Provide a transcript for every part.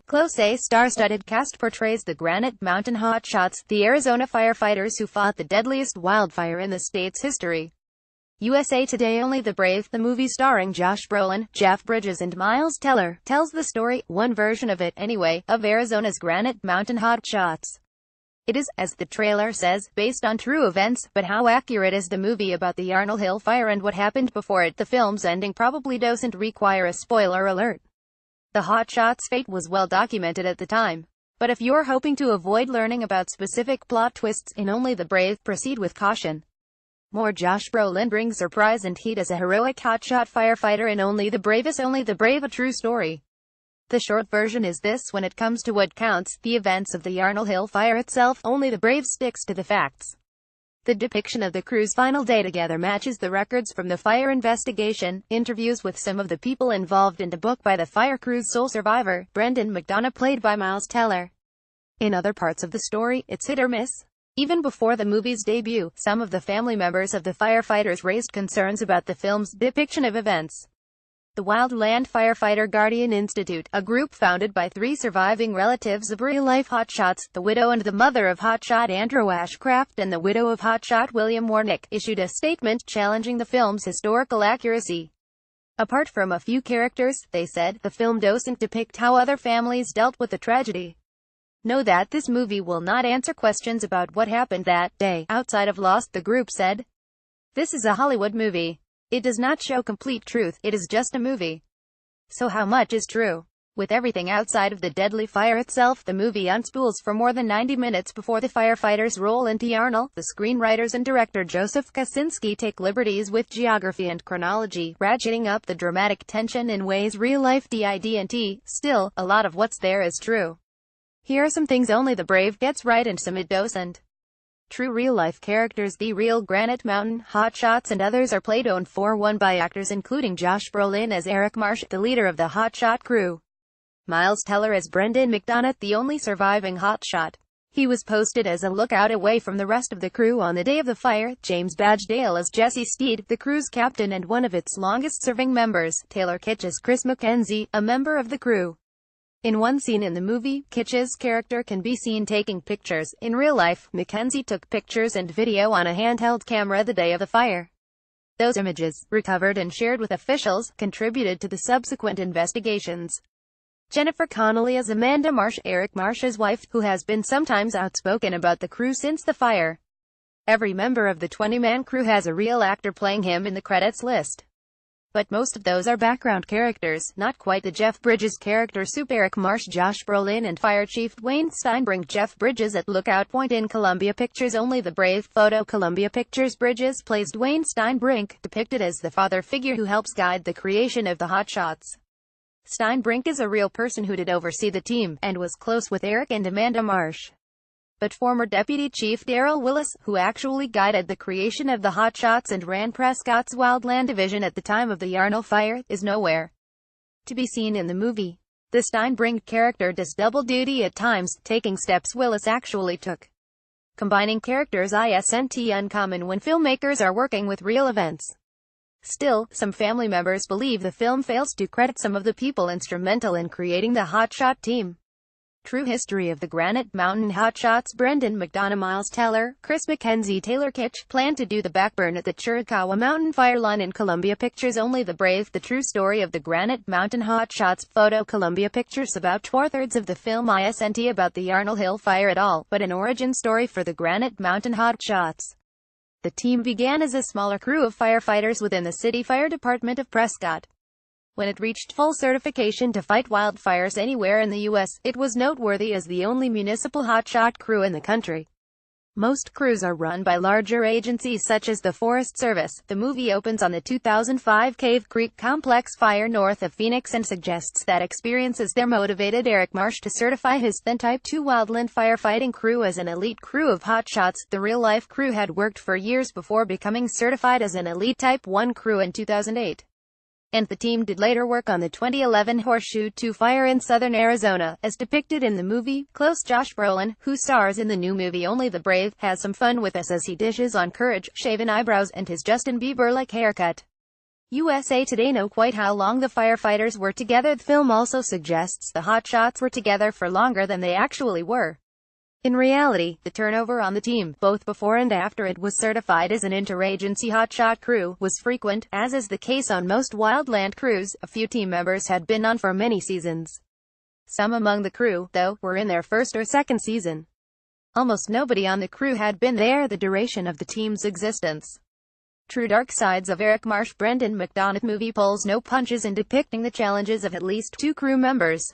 Close A star-studded cast portrays the Granite Mountain Hotshots, the Arizona firefighters who fought the deadliest wildfire in the state's history. USA Today. Only the Brave, the movie starring Josh Brolin, Jeff Bridges and Miles Teller, tells the story, one version of it, anyway, of Arizona's Granite Mountain Hotshots. It is, as the trailer says, based on true events, but how accurate is the movie about the Yarnell Hill fire and what happened before it? The film's ending probably doesn't require a spoiler alert. The Hotshots' fate was well documented at the time. But if you're hoping to avoid learning about specific plot twists in Only the Brave, proceed with caution. More Josh Brolin brings surprise and heat as a heroic hotshot firefighter in Only the Brave, a true story. The short version is this: when it comes to what counts, the events of the Yarnell Hill fire itself, Only the Brave sticks to the facts. The depiction of the crew's final day together matches the records from the fire investigation. Interviews with some of the people involved in the book by the fire crew's sole survivor, Brendan McDonough, played by Miles Teller. In other parts of the story, it's hit or miss. Even before the movie's debut, some of the family members of the firefighters raised concerns about the film's depiction of events. The Wildland Firefighter Guardian Institute, a group founded by three surviving relatives of real-life hotshots, the widow and the mother of hotshot Andrew Ashcraft and the widow of hotshot William Warnick, issued a statement challenging the film's historical accuracy. Apart from a few characters, they said, the film doesn't depict how other families dealt with the tragedy. Know that this movie will not answer questions about what happened that day outside of Lost, the group said. This is a Hollywood movie. It does not show complete truth, it is just a movie. So how much is true? With everything outside of the deadly fire itself, the movie unspools for more than 90 minutes before the firefighters roll into Yarnell. The screenwriters and director Joseph Kosinski take liberties with geography and chronology, ratcheting up the dramatic tension in ways real-life didn't. Still, a lot of what's there is true. Here are some things Only the Brave gets right and some it doesn't. True real-life characters. The real Granite Mountain Hotshots and others are played on 4-1 by actors including Josh Brolin as Eric Marsh, the leader of the hotshot crew. Miles Teller as Brendan McDonough, the only surviving hotshot. He was posted as a lookout away from the rest of the crew on the day of the fire. James Badgedale as Jesse Steed, the crew's captain and one of its longest-serving members. Taylor Kitsch as Chris McKenzie, a member of the crew. In one scene in the movie, Kitsch's character can be seen taking pictures. In real life, Mackenzie took pictures and video on a handheld camera the day of the fire. Those images, recovered and shared with officials, contributed to the subsequent investigations. Jennifer Connelly as Amanda Marsh, Eric Marsh's wife, who has been sometimes outspoken about the crew since the fire. Every member of the 20-man crew has a real actor playing him in the credits list. But most of those are background characters, not quite the Jeff Bridges character soup. Eric Marsh, Josh Brolin and Fire Chief Dwayne Steinbrink. Jeff Bridges at Lookout Point in Columbia Pictures. Only the Brave photo. Columbia Pictures. Bridges plays Dwayne Steinbrink, depicted as the father figure who helps guide the creation of the Hotshots. Steinbrink is a real person who did oversee the team, and was close with Eric and Amanda Marsh. But former Deputy Chief Darrell Willis, who actually guided the creation of the Hotshots and ran Prescott's Wildland Division at the time of the Yarnell fire, is nowhere to be seen in the movie. The Steinbrink character does double duty at times, taking steps Willis actually took. Combining characters isn't uncommon when filmmakers are working with real events. Still, some family members believe the film fails to credit some of the people instrumental in creating the hotshot team. True history of the Granite Mountain Hotshots. Brendan McDonough, Miles Teller, Chris McKenzie, Taylor Kitsch, planned to do the backburn at the Chiricahua Mountain fire line in Columbia Pictures. Only the Brave, the true story of the Granite Mountain Hotshots. Photo. Columbia Pictures. About 2/3 of the film isn't about the Yarnell Hill fire at all, but an origin story for the Granite Mountain Hotshots. The team began as a smaller crew of firefighters within the City Fire Department of Prescott. When it reached full certification to fight wildfires anywhere in the U.S., it was noteworthy as the only municipal hotshot crew in the country. Most crews are run by larger agencies such as the Forest Service. The movie opens on the 2005 Cave Creek Complex fire north of Phoenix and suggests that experiences there motivated Eric Marsh to certify his then Type 2 wildland firefighting crew as an elite crew of hotshots. The real-life crew had worked for years before becoming certified as an elite Type 1 crew in 2008. And the team did later work on the 2011 Horseshoe 2 fire in southern Arizona, as depicted in the movie. Close. Josh Brolin, who stars in the new movie Only the Brave, has some fun with us as he dishes on courage, shaven eyebrows and his Justin Bieber-like haircut. USA Today know quite how long the firefighters were together. The film also suggests the hotshots were together for longer than they actually were. In reality, the turnover on the team, both before and after it was certified as an interagency hotshot crew, was frequent, as is the case on most wildland crews. A few team members had been on for many seasons. Some among the crew, though, were in their first or second season. Almost nobody on the crew had been there the duration of the team's existence. True dark sides of Eric Marsh. Brendan McDonough movie pulls no punches in depicting the challenges of at least two crew members.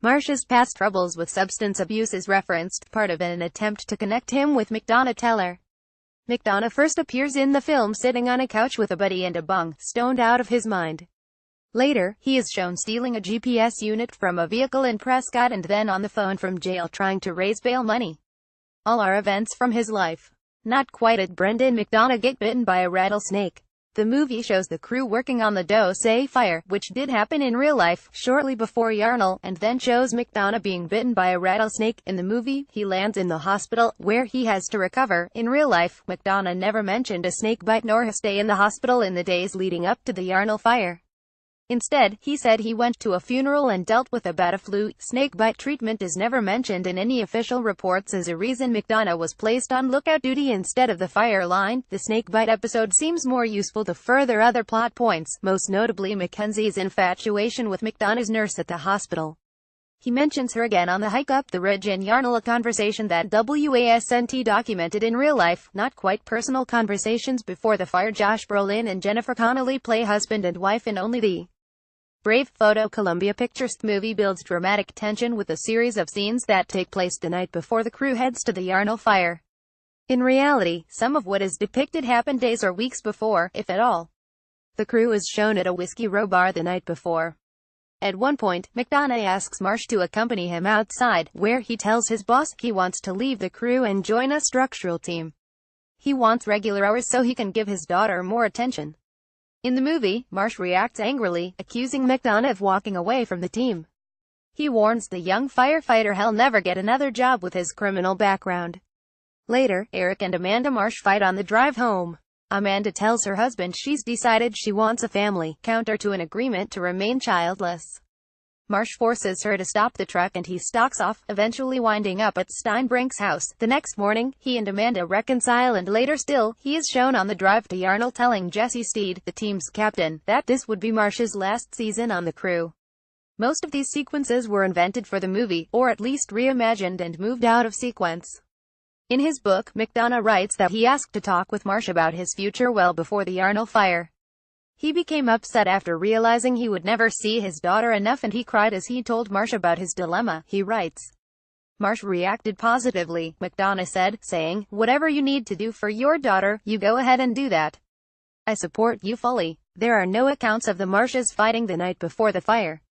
Marsh's past troubles with substance abuse is referenced, part of an attempt to connect him with McDonough Teller. McDonough first appears in the film sitting on a couch with a buddy and a bung, stoned out of his mind. Later, he is shown stealing a GPS unit from a vehicle in Prescott and then on the phone from jail trying to raise bail money. All are events from his life. Not quite at Brendan McDonough get bitten by a rattlesnake. The movie shows the crew working on the Dose fire, which did happen in real life, shortly before Yarnall, and then shows McDonough being bitten by a rattlesnake. In the movie, he lands in the hospital, where he has to recover. In real life, McDonough never mentioned a snake bite nor a stay in the hospital in the days leading up to the Yarnall fire. Instead, he said he went to a funeral and dealt with a bat flu. Snakebite treatment is never mentioned in any official reports as a reason McDonough was placed on lookout duty instead of the fire line. The snakebite episode seems more useful to further other plot points, most notably Mackenzie's infatuation with McDonough's nurse at the hospital. He mentions her again on the hike up the ridge in Yarnall, a conversation that WASNT documented in real life, not quite personal conversations before the fire. Josh Brolin and Jennifer Connelly play husband and wife in only the Brave photo. Columbia Pictures. The movie builds dramatic tension with a series of scenes that take place the night before the crew heads to the Yarnall fire. In reality, some of what is depicted happened days or weeks before, if at all. The crew is shown at a Whiskey Row bar the night before. At one point, McDonough asks Marsh to accompany him outside, where he tells his boss he wants to leave the crew and join a structural team. He wants regular hours so he can give his daughter more attention. In the movie, Marsh reacts angrily, accusing McDonough of walking away from the team. He warns the young firefighter he'll never get another job with his criminal background. Later, Eric and Amanda Marsh fight on the drive home. Amanda tells her husband she's decided she wants a family, counter to an agreement to remain childless. Marsh forces her to stop the truck and he stalks off, eventually winding up at Steinbrink's house. The next morning, he and Amanda reconcile and later still, he is shown on the drive to Yarnall telling Jesse Steed, the team's captain, that this would be Marsh's last season on the crew. Most of these sequences were invented for the movie, or at least reimagined and moved out of sequence. In his book, McDonough writes that he asked to talk with Marsh about his future well before the Yarnall fire. He became upset after realizing he would never see his daughter enough and he cried as he told Marsh about his dilemma, he writes. Marsh reacted positively, McDonough said, saying, "Whatever you need to do for your daughter, you go ahead and do that. I support you fully." There are no accounts of the Marshes fighting the night before the fire.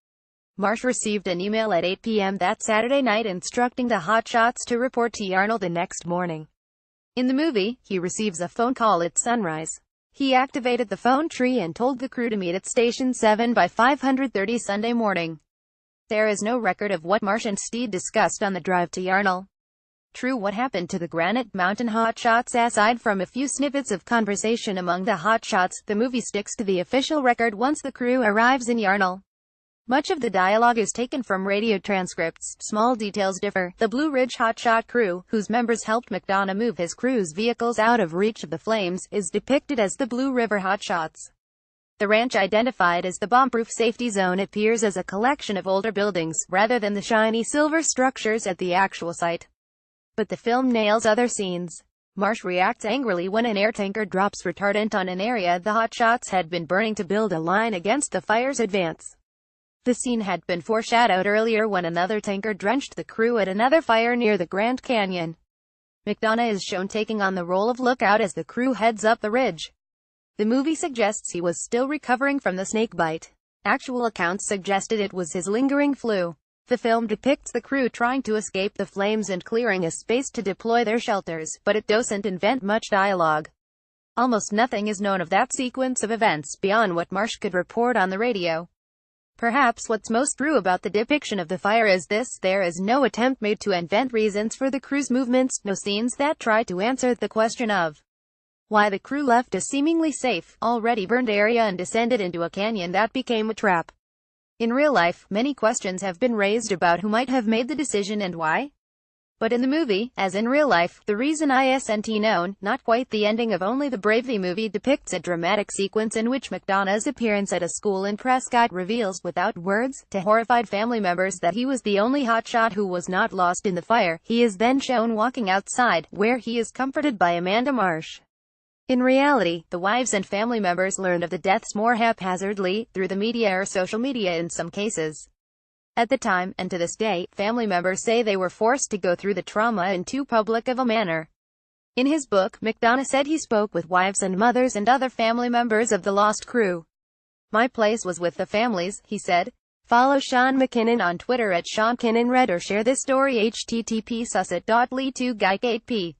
Marsh received an email at 8 p.m. that Saturday night instructing the Hotshots to report to Yarnall the next morning. In the movie, he receives a phone call at sunrise. He activated the phone tree and told the crew to meet at Station 7 by 5:30 Sunday morning. There is no record of what Marsh and Steed discussed on the drive to Yarnall. True, what happened to the Granite Mountain Hotshots? Aside from a few snippets of conversation among the Hotshots, the movie sticks to the official record once the crew arrives in Yarnall. Much of the dialogue is taken from radio transcripts. Small details differ. The Blue Ridge Hotshot crew, whose members helped McDonough move his crew's vehicles out of reach of the flames, is depicted as the Blue River Hotshots. The ranch, identified as the bomb-proof safety zone, appears as a collection of older buildings, rather than the shiny silver structures at the actual site. But the film nails other scenes. Marsh reacts angrily when an air tanker drops retardant on an area the Hotshots had been burning to build a line against the fire's advance. The scene had been foreshadowed earlier when another tanker drenched the crew at another fire near the Grand Canyon. McDonough is shown taking on the role of lookout as the crew heads up the ridge. The movie suggests he was still recovering from the snake bite. Actual accounts suggested it was his lingering flu. The film depicts the crew trying to escape the flames and clearing a space to deploy their shelters, but it doesn't invent much dialogue. Almost nothing is known of that sequence of events, beyond what Marsh could report on the radio. Perhaps what's most true about the depiction of the fire is this: there is no attempt made to invent reasons for the crew's movements, no scenes that try to answer the question of why the crew left a seemingly safe, already burned area and descended into a canyon that became a trap. In real life, many questions have been raised about who might have made the decision and why. But in the movie, as in real life, the reason isn't known. Not quite. The ending of Only the Brave. The movie depicts a dramatic sequence in which McDonough's appearance at a school in Prescott reveals, without words, to horrified family members that he was the only hotshot who was not lost in the fire. He is then shown walking outside, where he is comforted by Amanda Marsh. In reality, the wives and family members learned of the deaths more haphazardly, through the media or social media in some cases. At the time, and to this day, family members say they were forced to go through the trauma in too public of a manner. In his book, McDonough said he spoke with wives and mothers and other family members of the lost crew. "My place was with the families," he said. Follow Sean McKinnon on Twitter at SeanKinnonRed or share this story http://susset.ly2guy8p.